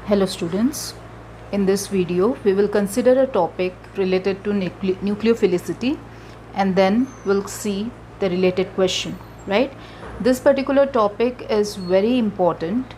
Hello students, in this video we will consider a topic related to nucleophilicity and then we'll see the related question, right? This particular topic is very important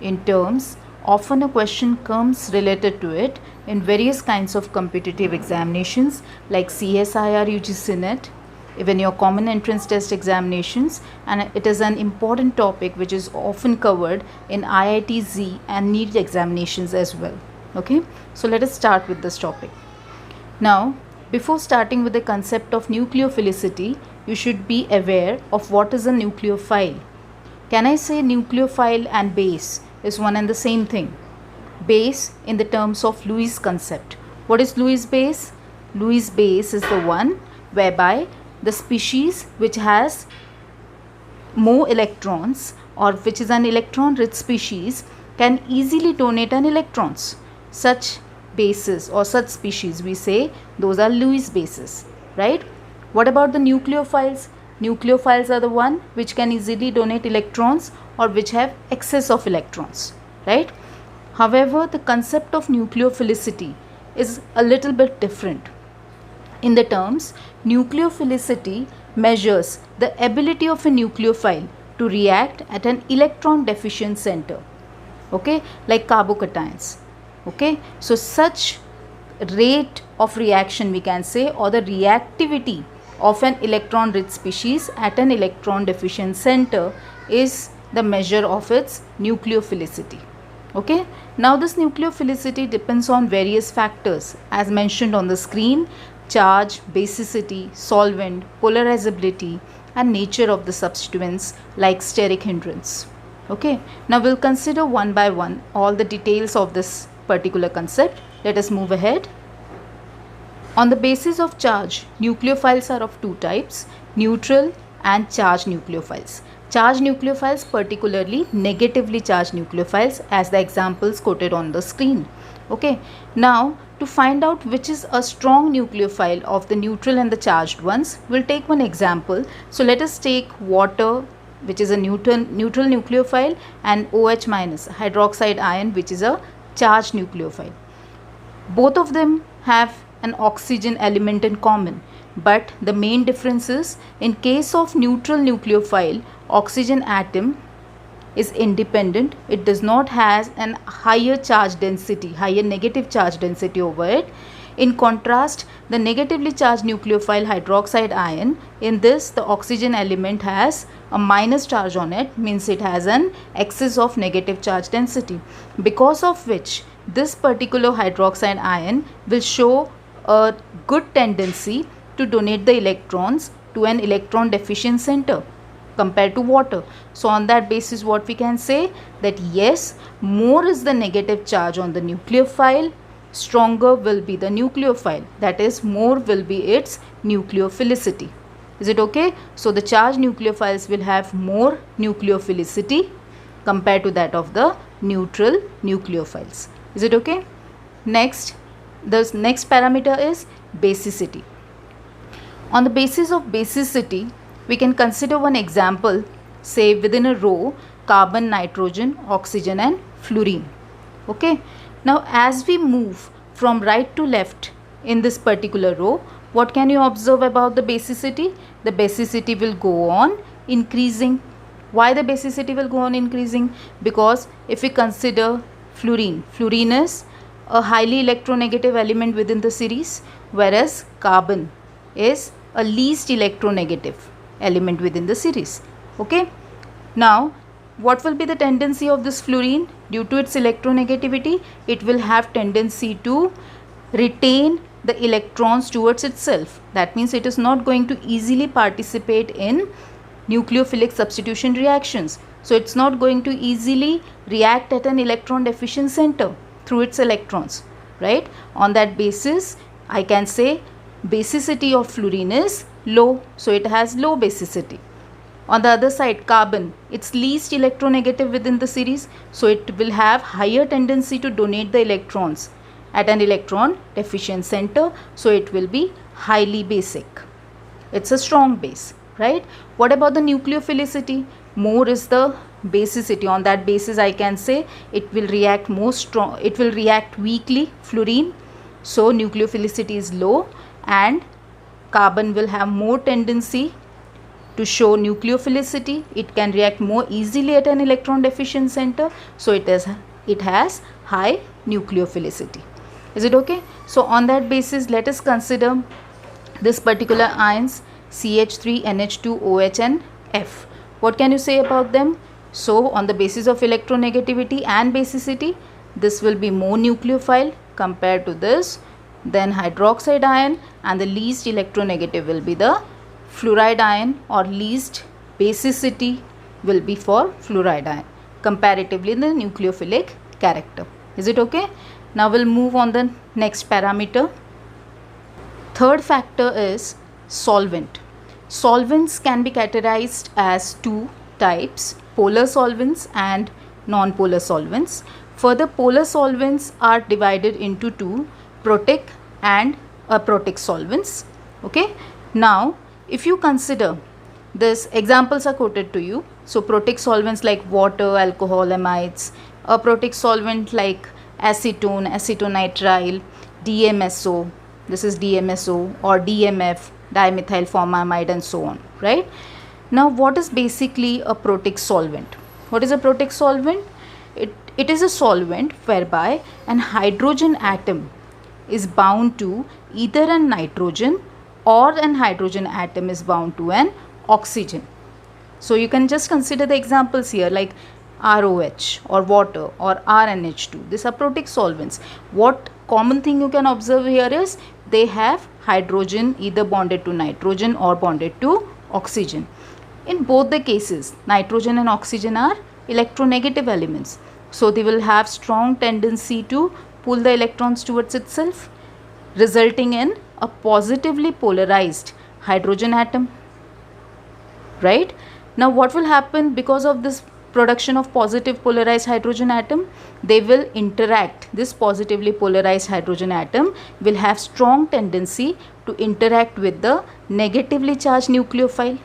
in terms, often a question comes related to it in various kinds of competitive examinations like CSIR, UGC NET, even your common entrance test examinations, and it is an important topic which is often covered in IIT Z and NEET examinations as well. Okay, so let us start with this topic. Now, before starting with the concept of nucleophilicity, you should be aware of what is a nucleophile. Can I say nucleophile and base is one and the same thing? Base in the terms of Lewis concept. What is Lewis base? Lewis base is the one whereby the species which has more electrons or which is an electron rich species can easily donate an electrons. Such bases or such species, we say those are Lewis bases, right? What about the nucleophiles? Nucleophiles are the one which can easily donate electrons or which have excess of electrons, right? However, the concept of nucleophilicity is a little bit different. In the terms, nucleophilicity measures the ability of a nucleophile to react at an electron deficient center, okay, like carbocations, okay. So such rate of reaction, we can say, or the reactivity of an electron rich species at an electron deficient center is the measure of its nucleophilicity. Okay, now this nucleophilicity depends on various factors as mentioned on the screen: charge, basicity, solvent, polarizability, and nature of the substituents like steric hindrance. Okay, now we'll consider one by one all the details of this particular concept. Let us move ahead. On the basis of charge, nucleophiles are of two types: neutral and charged nucleophiles. Charged nucleophiles, particularly negatively charged nucleophiles, as the examples quoted on the screen. Okay, now to find out which is a strong nucleophile of the neutral and the charged ones, we'll take one example. So let us take water, which is a neutral nucleophile, and OH minus, hydroxide ion, which is a charged nucleophile. Both of them have an oxygen element in common, but the main difference is, in case of neutral nucleophile, oxygen atom is independent. It does not have an higher charge density, higher negative charge density over it. In contrast, the negatively charged nucleophile hydroxide ion, in this the oxygen element has a minus charge on it, means it has an excess of negative charge density, because of which this particular hydroxide ion will show a good tendency to donate the electrons to an electron deficient center compared to water. So on that basis, what we can say, that yes, more is the negative charge on the nucleophile, stronger will be the nucleophile, that is, more will be its nucleophilicity. Is it okay? So the charged nucleophiles will have more nucleophilicity compared to that of the neutral nucleophiles. Is it okay? Next, the next parameter is basicity. On the basis of basicity, we can consider one example, say within a row: carbon, nitrogen, oxygen, and fluorine. Okay, now as we move from right to left in this particular row, what can you observe about the basicity? The basicity will go on increasing. Why the basicity will go on increasing? Because if we consider fluorine, fluorine is a highly electronegative element within the series, whereas carbon is a least electronegative element within the series. Okay, now what will be the tendency of this fluorine? Due to its electronegativity, it will have tendency to retain the electrons towards itself. That means it is not going to easily participate in nucleophilic substitution reactions. So it's not going to easily react at an electron deficient center through its electrons, right? On that basis, I can say basicity of fluorine is low, so it has low basicity. On the other side, carbon, it's least electronegative within the series, so it will have higher tendency to donate the electrons at an electron deficient center, so it will be highly basic. It's a strong base, right? What about the nucleophilicity? More is the basicity. On that basis I can say it will react it will react weakly, fluorine, so nucleophilicity is low, and carbon will have more tendency to show nucleophilicity. It can react more easily at an electron deficient center, so it has high nucleophilicity. Is it okay? So on that basis, let us consider this particular ions CH3, NH2, OH and F. What can you say about them? So on the basis of electronegativity and basicity, this will be more nucleophile compared to this. Then hydroxide ion, and the least electronegative will be the fluoride ion, or least basicity will be for fluoride ion comparatively in the nucleophilic character. Is it okay? Now we'll move on the next parameter. Third factor is solvent. Solvents can be categorized as two types: polar solvents and non-polar solvents. Further, polar solvents are divided into two: protic and aprotic solvents. Okay. Now if you consider this, examples are quoted to you. So protic solvents like water, alcohol, amides. Aprotic solvent like acetone, acetonitrile, DMSO, this is DMSO, or DMF, dimethyl formamide, and so on, right? Now what is basically a protic solvent? What is a protic solvent? It is a solvent whereby an hydrogen atom is bound to either a nitrogen, or an hydrogen atom is bound to an oxygen. So you can just consider the examples here like ROH or water or RNH2. These are protic solvents. What common thing you can observe here is they have hydrogen either bonded to nitrogen or bonded to oxygen. In both the cases, nitrogen and oxygen are electronegative elements. So they will have strong tendency to pull the electrons towards itself, resulting in a positively polarized hydrogen atom, right? Now what will happen because of this production of positive polarized hydrogen atom? They will interact. This positively polarized hydrogen atom will have strong tendency to interact with the negatively charged nucleophile.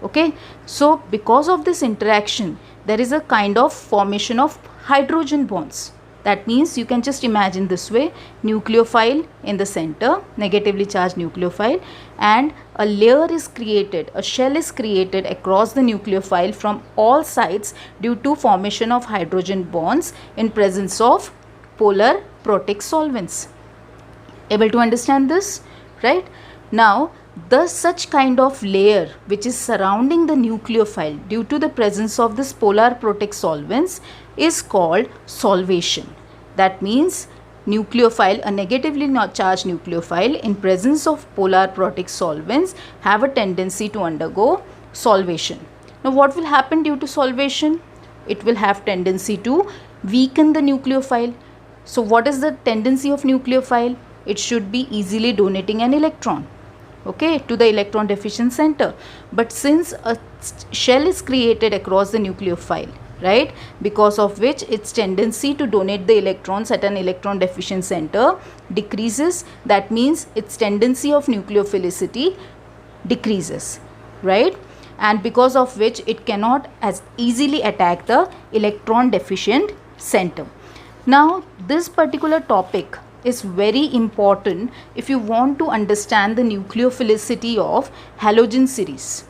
Okay, so because of this interaction, there is a kind of formation of hydrogen bonds. That means you can just imagine this way: nucleophile in the center, negatively charged nucleophile, and a layer is created, a shell is created across the nucleophile from all sides due to formation of hydrogen bonds in presence of polar protic solvents. Able to understand this, right? Now such kind of layer which is surrounding the nucleophile due to the presence of this polar protic solvents is called solvation. That means nucleophile, a negatively charged nucleophile in presence of polar protic solvents, have a tendency to undergo solvation. Now what will happen due to solvation? It will have tendency to weaken the nucleophile. So what is the tendency of nucleophile? It should be easily donating an electron, okay, to the electron deficient center. But since a shell is created across the nucleophile, right, because of which its tendency to donate the electrons at an electron deficient center decreases, that means its tendency of nucleophilicity decreases, right, and because of which it cannot as easily attack the electron deficient center. Now this particular topic is very important if you want to understand the nucleophilicity of halogen series.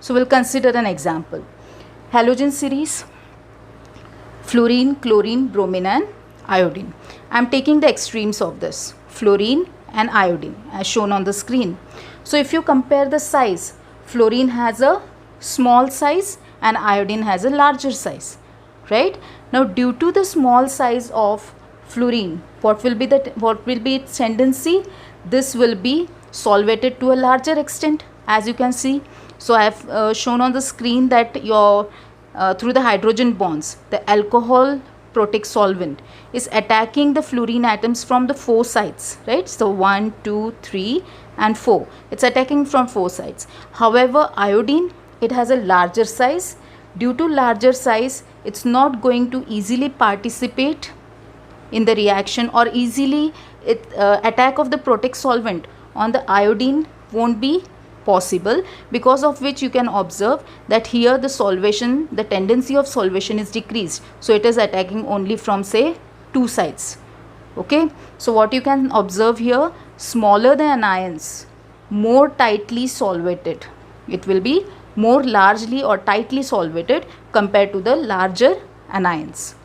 So we'll consider an example. Halogen series: fluorine, chlorine, bromine and iodine. I am taking the extremes of this, fluorine and iodine, as shown on the screen. So if you compare the size, fluorine has a small size and iodine has a larger size, right? Now due to the small size of fluorine, what will be its tendency? This will be solvated to a larger extent, as you can see. So I have shown on the screen that through the hydrogen bonds, the alcohol protic solvent is attacking the fluorine atoms from the four sides, right? So 1, 2, 3 and 4. It's attacking from four sides. However, iodine, it has a larger size. Due to larger size, it's not going to easily participate in the reaction, or easily attack of the protic solvent on the iodine won't be possible, because of which you can observe that here the solvation, the tendency of solvation is decreased. So it is attacking only from, say, two sides. Okay, so what you can observe here, smaller the anions, more tightly solvated. It will be more largely or tightly solvated compared to the larger anions.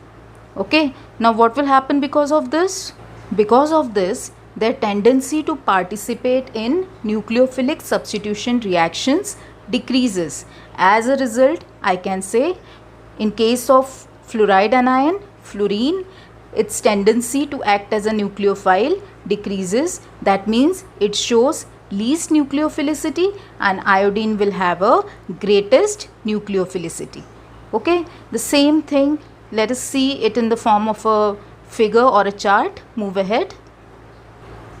Okay, now what will happen because of this? Because of this, their tendency to participate in nucleophilic substitution reactions decreases. As a result, I can say in case of fluoride anion, fluorine, its tendency to act as a nucleophile decreases. That means it shows least nucleophilicity, and iodine will have a greatest nucleophilicity. Okay, the same thing, let us see it in the form of a figure or a chart. Move ahead.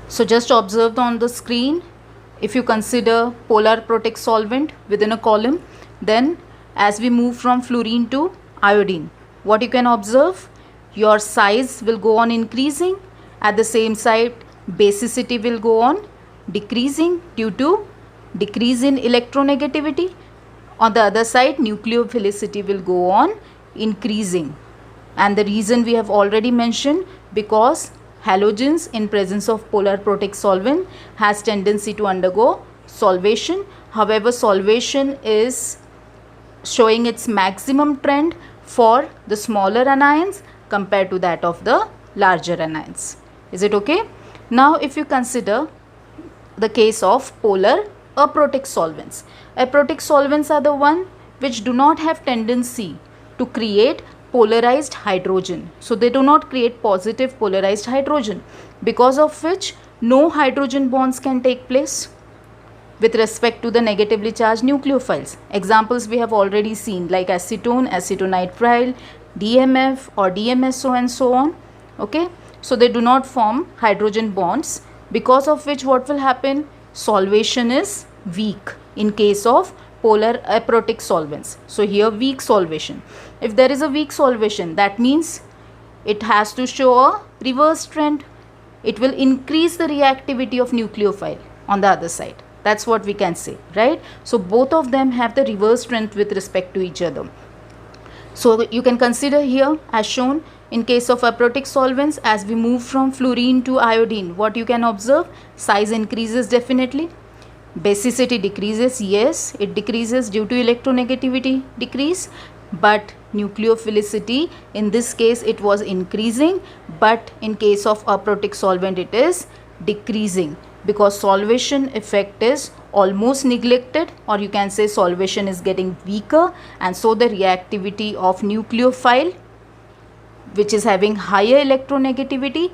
So just observe on the screen, if you consider polar protic solvent within a column, then as we move from fluorine to iodine, what you can observe, your size will go on increasing. At the same side, basicity will go on decreasing due to decrease in electronegativity. On the other side, nucleophilicity will go on increasing, and the reason we have already mentioned, because halogens in presence of polar protic solvent has tendency to undergo solvation. However, solvation is showing its maximum trend for the smaller anions compared to that of the larger anions. Is it okay? Now if you consider the case of polar aprotic solvents. Aprotic solvents are the one which do not have tendency to create polarized hydrogen. So they do not create positive polarized hydrogen, because of which no hydrogen bonds can take place with respect to the negatively charged nucleophiles. Examples we have already seen, like acetone, acetonitrile, DMF or DMSO and so on. Okay, so they do not form hydrogen bonds, because of which what will happen, solvation is weak in case of polar aprotic solvents. So here weak solvation. If there is a weak solvation, that means it has to show a reverse trend. It will increase the reactivity of nucleophile on the other side. That's what we can say, right? So both of them have the reverse trend with respect to each other. So you can consider here as shown, in case of aprotic solvents, as we move from fluorine to iodine, what you can observe, size increases definitely. Basicity decreases, yes, it decreases due to electronegativity decrease, but nucleophilicity, in this case it was increasing, but in case of aprotic solvent it is decreasing, because solvation effect is almost neglected, or you can say solvation is getting weaker, and so the reactivity of nucleophile, which is having higher electronegativity,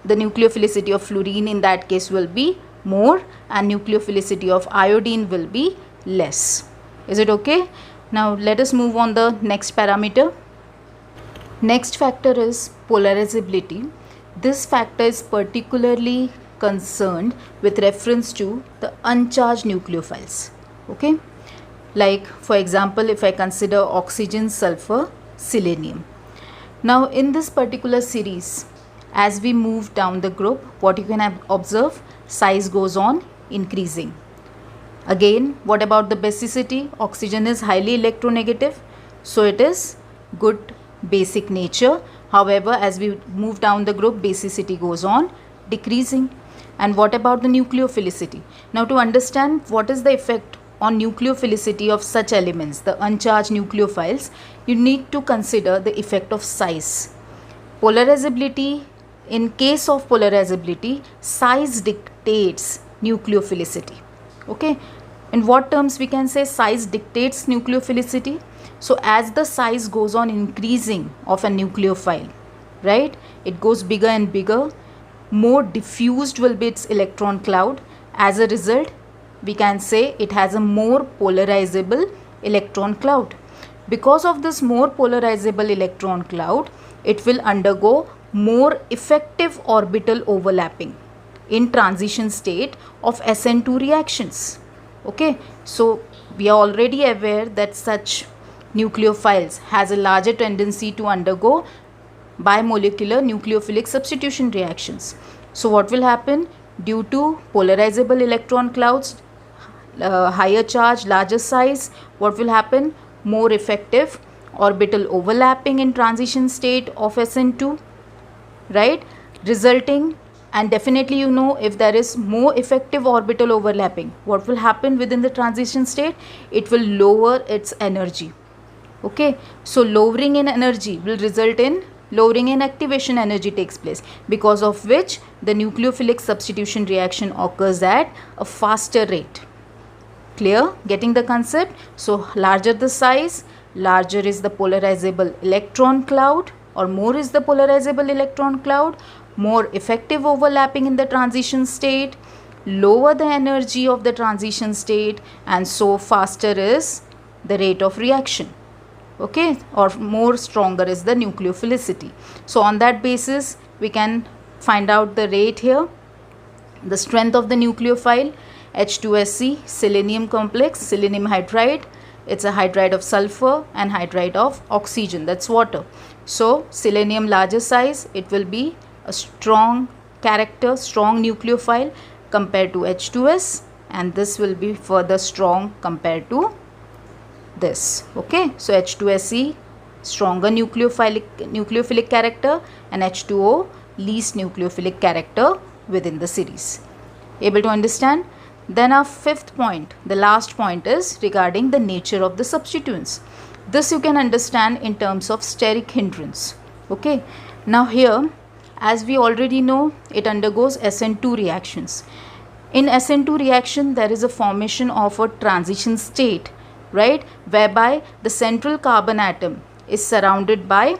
the nucleophilicity of fluorine in that case will be more, and nucleophilicity of iodine will be less. Is it okay? Now let us move on the next parameter. Next factor is polarizability. This factor is particularly concerned with reference to the uncharged nucleophiles. Okay, like for example, if I consider oxygen, sulfur, selenium. Now in this particular series, as we move down the group, what you can observe, size goes on increasing. Again, what about the basicity? Oxygen is highly electronegative, so it is good basic nature. However, as we move down the group, basicity goes on decreasing. And what about the nucleophilicity? Now to understand what is the effect on nucleophilicity of such elements, the uncharged nucleophiles, you need to consider the effect of size. Polarizability, in case of polarizability, size dictates nucleophilicity. Okay, in what terms we can say size dictates nucleophilicity? So as the size goes on increasing of a nucleophile, right, it goes bigger and bigger, more diffused will be its electron cloud. As a result, we can say it has a more polarizable electron cloud. Because of this more polarizable electron cloud, it will undergo more effective orbital overlapping in transition state of SN2 reactions. Okay, so we are already aware that such nucleophiles has a larger tendency to undergo bimolecular nucleophilic substitution reactions. So what will happen? Due to polarizable electron clouds, higher charge, larger size, what will happen? More effective orbital overlapping in transition state of SN2, right? Resulting, and definitely you know, if there is more effective orbital overlapping, what will happen within the transition state? It will lower its energy. Okay, so lowering in energy will result in lowering in activation energy takes place, because of which the nucleophilic substitution reaction occurs at a faster rate. Clear? Getting the concept? So larger the size, larger is the polarizable electron cloud, or more is the polarizable electron cloud, more effective overlapping in the transition state, lower the energy of the transition state, and so faster is the rate of reaction. Okay, or more stronger is the nucleophilicity. So on that basis we can find out the rate here. The strength of the nucleophile, H2SC, selenium complex, selenium hydride, it's a hydride of sulfur and hydride of oxygen, that's water. So selenium larger size, it will be a strong character, strong nucleophile compared to H2S, and this will be further strong compared to this. Okay, so H2SE stronger nucleophilic character, and H2O least nucleophilic character within the series. Able to understand? Then our fifth point, the last point, is regarding the nature of the substituents. This you can understand in terms of steric hindrance. Okay, now here, as we already know, it undergoes SN2 reactions. In SN2 reaction, there is a formation of a transition state, right, whereby the central carbon atom is surrounded by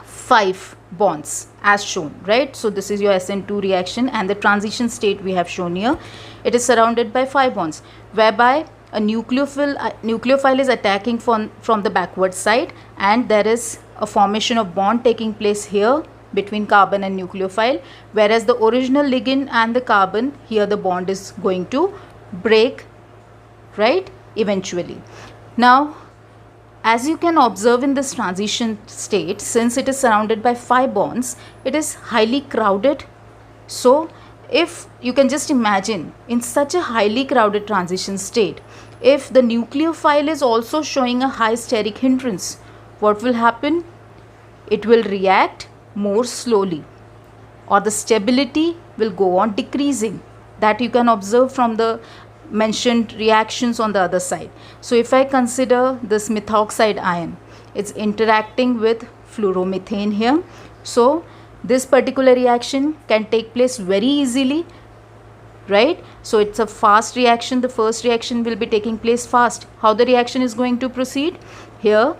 5 bonds as shown, right? So this is your SN2 reaction, and the transition state we have shown here. It is surrounded by 5 bonds, whereby a nucleophile is attacking from the backward side, and there is a formation of bond taking place here between carbon and nucleophile, whereas the original ligand and the carbon, here the bond is going to break, right, eventually. Now, as you can observe in this transition state, since it is surrounded by 5 bonds, it is highly crowded. So if you can just imagine, in such a highly crowded transition state, if the nucleophile is also showing a high steric hindrance, what will happen? It will react more slowly, or the stability will go on decreasing. That you can observe from the mentioned reactions on the other side. So if I consider this methoxide ion, it's interacting with fluoromethane here. So this particular reaction can take place very easily, right? So it's a fast reaction. The first reaction will be taking place fast. How the reaction is going to proceed? Here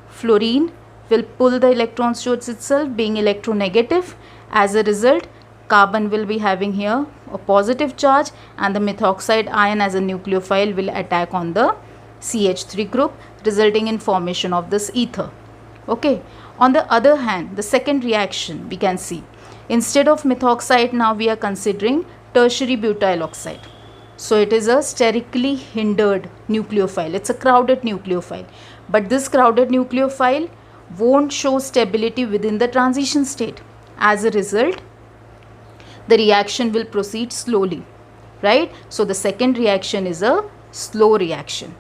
fluorine will pull the electrons towards itself, being electronegative. As a result, carbon will be having here a positive charge, and the methoxide ion as a nucleophile will attack on the CH3 group, resulting in formation of this ether. Okay. On the other hand, the second reaction we can see, instead of methoxide, now we are considering tertiary butyl oxide. So it is a sterically hindered nucleophile. It's a crowded nucleophile, but this crowded nucleophile won't show stability within the transition state. As a result, the reaction will proceed slowly, right? So the second reaction is a slow reaction.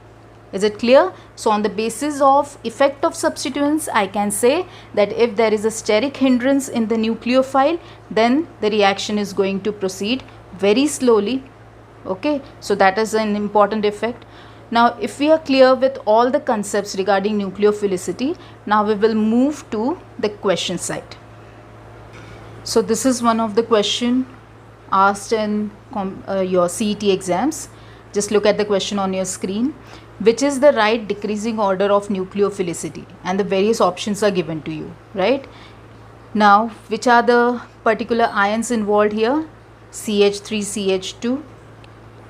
Is it clear? So on the basis of effect of substituents, I can say that if there is a steric hindrance in the nucleophile, then the reaction is going to proceed very slowly. Okay, so that is an important effect. Now if we are clear with all the concepts regarding nucleophilicity, now we will move to the question side. So this is one of the question asked in your CET exams. Just look at the question on your screen. Which is the right decreasing order of nucleophilicity? And the various options are given to you, right? Now, which are the particular ions involved here? CH3CH2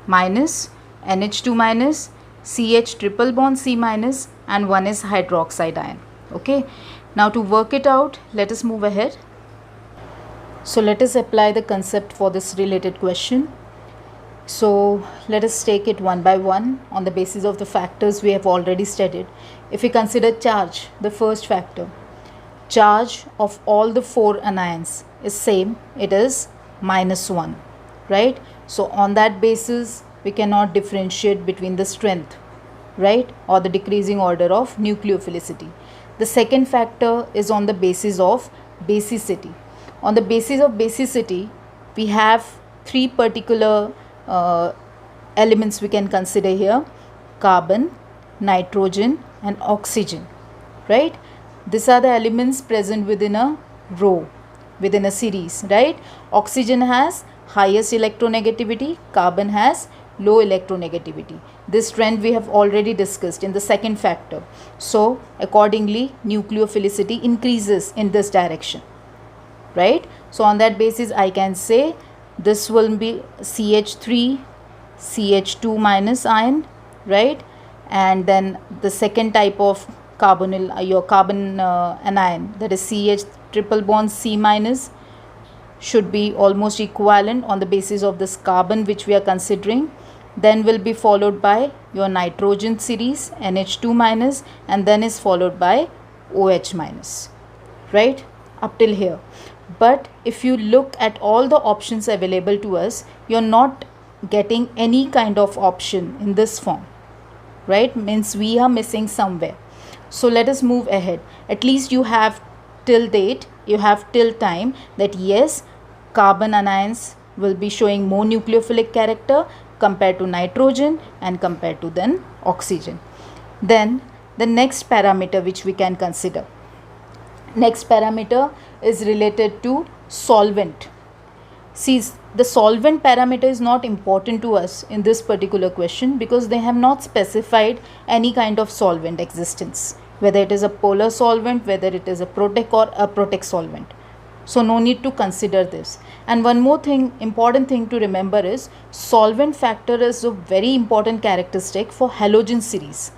minus, NH2 minus, CH triple bond C minus, and one is hydroxide ion. Okay. Now to work it out, let us move ahead. So let us apply the concept for this related question. So let us take it one by one on the basis of the factors we have already studied. If we consider charge, the first factor, charge of all the 4 anions is same, it is -1, right? So on that basis, we cannot differentiate between the strength, right, or the decreasing order of nucleophilicity. The second factor is on the basis of basicity. On the basis of basicity, we have three particular elements we can consider here: carbon, nitrogen and oxygen, right? These are the elements present within a row, within a series, right? Oxygen has highest electronegativity, carbon has low electronegativity. This trend we have already discussed in the second factor. So accordingly, nucleophilicity increases in this direction, right? So on that basis, I can say this will be CH3 CH2 minus ion, right? And then the second type of carbonyl, your carbon anion, that is CH triple bond C minus, should be almost equivalent on the basis of this carbon which we are considering. Then will be followed by your nitrogen series NH2 minus, and then is followed by OH minus, right, up till here. But if you look at all the options available to us, you're not getting any kind of option in this form, right? Means we are missing somewhere. So let us move ahead. At least you have till date, you have till time that yes, carbon anions will be showing more nucleophilic character compared to nitrogen and compared to then oxygen. Then the next parameter which we can consider, next parameter is related to solvent. See, the solvent parameter is not important to us in this particular question because they have not specified any kind of solvent existence, whether it is a polar solvent, whether it is a Protec or a Protec solvent. So no need to consider this. And one more thing, important thing to remember is solvent factor is a very important characteristic for halogen series,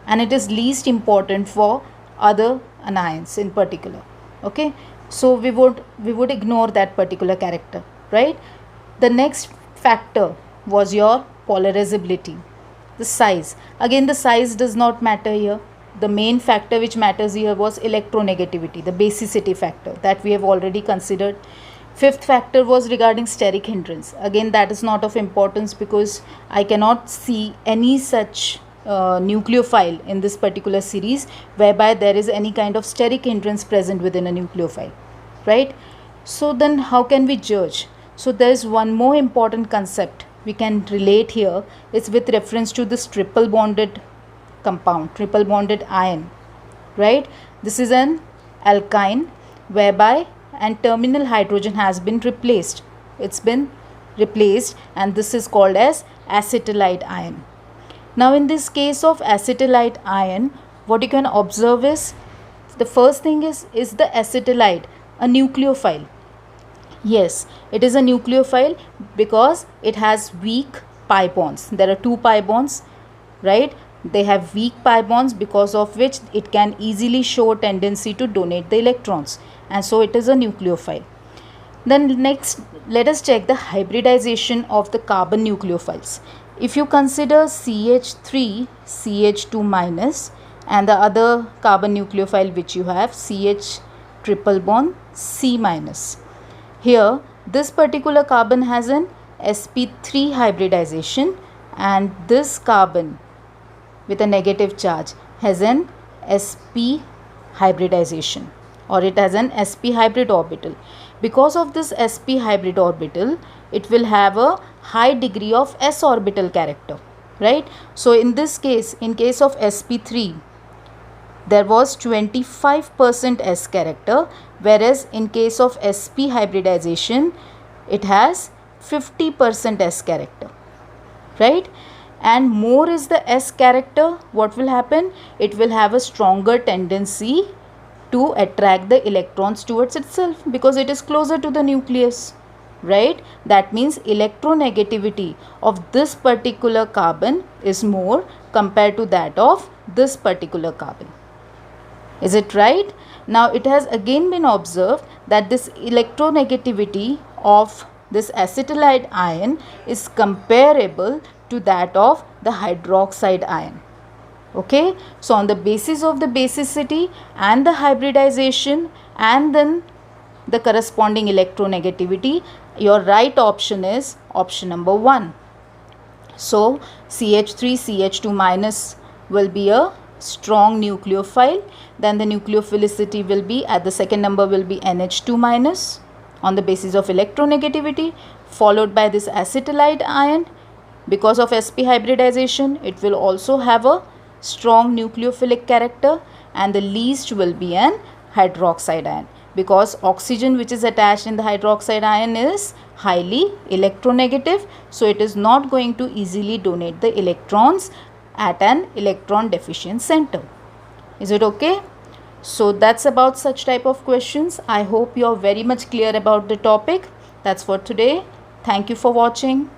and it is least important for other anions in particular. Okay, so we would ignore that particular character, right? The next factor was your polarizability, the size. Again, the size does not matter here. The main factor which matters here was electronegativity, the basicity factor that we have already considered. Fifth factor was regarding steric hindrance. Again, that is not of importance because I cannot see any such nucleophile in this particular series whereby there is any kind of steric hindrance present within a nucleophile, right? So then how can we judge? So there is one more important concept we can relate here. It's with reference to this triple bonded compound, triple bonded ion, right? This is an alkyne whereby and terminal hydrogen has been replaced. It's been replaced, and this is called as acetylide ion. Now in this case of acetylide ion, what you can observe is the first thing is the acetylide a nucleophile? Yes, it is a nucleophile because it has weak pi bonds. There are 2 pi bonds, right? They have weak pi bonds because of which it can easily show a tendency to donate the electrons, and so it is a nucleophile. Then next, let us check the hybridization of the carbon nucleophiles. If you consider CH3 CH2 minus and the other carbon nucleophile which you have CH triple bond C minus, here this particular carbon has an sp3 hybridization, and this carbon with a negative charge has an sp hybridization, or it has an sp hybrid orbital. Because of this sp hybrid orbital, it will have a high degree of s orbital character, right? So in this case, in case of sp3, there was 25% s character, whereas in case of sp hybridization, it has 50% s character, right? And more is the s character, what will happen? It will have a stronger tendency to attract the electrons towards itself because it is closer to the nucleus, right? That means electronegativity of this particular carbon is more compared to that of this particular carbon. Is it right? Now it has again been observed that this electronegativity of this acetylide ion is comparable to that of the hydroxide ion. Okay, so on the basis of the basicity and the hybridization and then the corresponding electronegativity, your right option is option number 1. So CH3 CH2 minus will be a strong nucleophile. Then the nucleophilicity will be, at the second number will be NH2 minus on the basis of electronegativity, followed by this acetylide ion. Because of sp hybridization, it will also have a strong nucleophilic character, and the least will be an hydroxide ion, because oxygen which is attached in the hydroxide ion is highly electronegative, so it is not going to easily donate the electrons at an electron deficient center. Is it okay? So that's about such type of questions. I hope you are very much clear about the topic. That's for today. Thank you for watching.